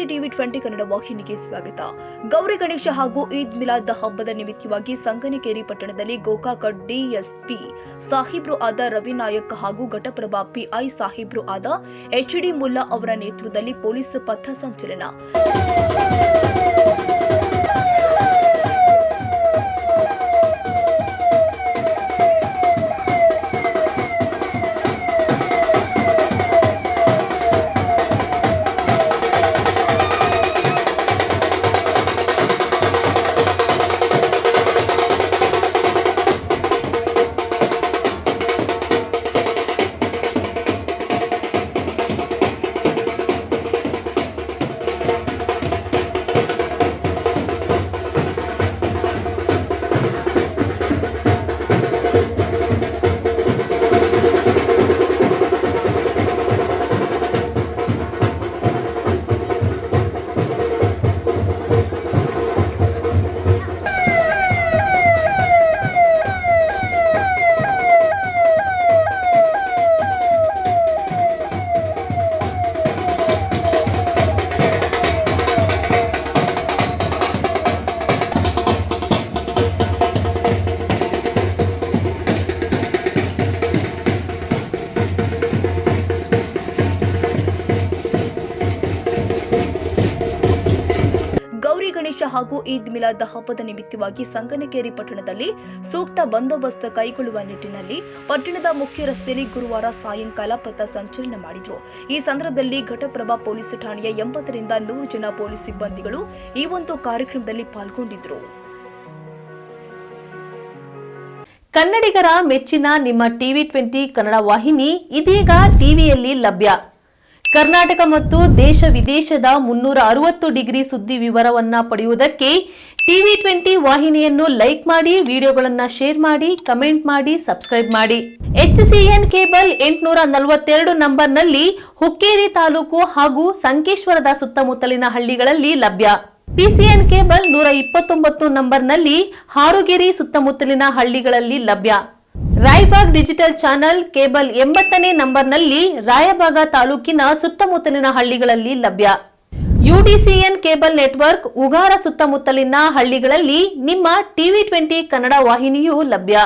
TV 20 Kannada ವಾಹಿನಿಗೆ ಸ್ವಾಗತ. ಗೌರಿ ಗಣೇಶ ಹಾಗೂ ಈದ್ ಮಿಲಾದ್ ಹಬ್ಬದ ನಿಮಿತ್ತವಾಗಿ ಸಂಗನಕೇರಿ ಪಟ್ಟಣದಲ್ಲಿ ಗೋಕಾಕ ಡಿಎಸ್ಪಿ ಸಾಹೇಬ್ರು ಆದ ರವಿ ನಾಯಕ್ ಹಾಗೂ ಘಟಪ್ರಭಾ ಪಿಐ ಸಾಹೇಬ್ರು ಆದ ಎಚ್ಡಿ ಮುಲ್ಲಾ ಅವರ ನೇತೃತ್ವದಲ್ಲಿ ಪೊಲೀಸ್ ಪಥ ಸಂಚಲನ. ಗೌರಿ ಗಣೇಶ ಹಾಗೂ ಈದ್ ಮಿಲಾದ್ ಹಬ್ಬದ ನಿಮಿತ್ತವಾಗಿ ಸಂಗನಕೇರಿ ಪಟ್ಟಣದಲ್ಲಿ ಸೂಕ್ತ ಬಂದೋಬಸ್ತ್ ಕೈಗೊಳ್ಳುವ ನಿಟ್ಟಿನಲ್ಲಿ ಪಟ್ಟಣದ ಮುಖ್ಯ ರಸ್ತೆಯಲ್ಲಿ ಗುರುವಾರ ಸಾಯಂಕಾಲ ಪಥ ಸಂಚಲನ ಮಾಡಿದರು. ಈ ಸಂದರ್ಭದಲ್ಲಿ ಘಟಪ್ರಭಾ ಪೊಲೀಸ್ ಠಾಣೆಯ 80 ರಿಂದ 100 ಜನ ಪೊಲೀಸ್ ಸಿಬ್ಬಂದಿಗಳು ಈ ಒಂದು ಕಾರ್ಯಕ್ರಮದಲ್ಲಿ ಪಾಲ್ಗೊಂಡಿದ್ದರು. ಕನ್ನಡಿಗರ ಮೆಚ್ಚಿನ ನಿಮ್ಮ ಟಿವಿ 20 ಕನ್ನಡ ವಾಹಿನಿ ಇದೀಗ ಟಿವಿಯಲ್ಲಿ ಲಭ್ಯ. ಕರ್ನಾಟಕ ಮತ್ತು ದೇಶ ವಿದೇಶದ 360 ಡಿಗ್ರಿ ಸುದ್ದಿ ವಿವರವನ್ನ ಪಡೆಯುವುದಕ್ಕೆ ಟಿವಿ 20 ವಾಹಿನಿಯನ್ನು ಲೈಕ್ ಮಾಡಿ, ವಿಡಿಯೋಗಳನ್ನು ಶೇರ್ ಮಾಡಿ, ಕಮೆಂಟ್ ಮಾಡಿ, ಸಬ್ಸ್ಕ್ರೈಬ್ ಮಾಡಿ. HCN ಕೇಬಲ್ 842 ನಂಬರ್ನಲ್ಲಿ ಹುಕ್ಕೇರಿ ತಾಲೂಕು ಹಾಗೂ ಸಂಕೇಶ್ವರದ ಸುತ್ತಮುತ್ತಲಿನ ಹಳ್ಳಿಗಳಲ್ಲಿ ಲಭ್ಯ. PCN ಕೇಬಲ್ 129 ನಂಬರ್ನಲ್ಲಿ ಹಾರುಗೆರೆ ಸುತ್ತಮುತ್ತಲಿನ ಹಳ್ಳಿಗಳಲ್ಲಿ ಲಭ್ಯ. ರಾಯಬಾಗ್ ಡಿಜಿಟಲ್ ಚಾನೆಲ್ ಕೇಬಲ್ 80ನೇ ನಂಬರ್ನಲ್ಲಿ ರಾಯಬಾಗ ತಾಲೂಕಿನ ಸುತ್ತಮುತ್ತಲಿನ ಹಳ್ಳಿಗಳಲ್ಲಿ ಲಭ್ಯ. UDCN ಕೇಬಲ್ ನೆಟ್ವರ್ಕ್ ಉಗಾರ ಸುತ್ತಮುತ್ತಲಿನ ಹಳ್ಳಿಗಳಲ್ಲಿ ನಿಮ್ಮ ಟಿವಿ 20 ಕನ್ನಡ ವಾಹಿನಿಯೂ ಲಭ್ಯ.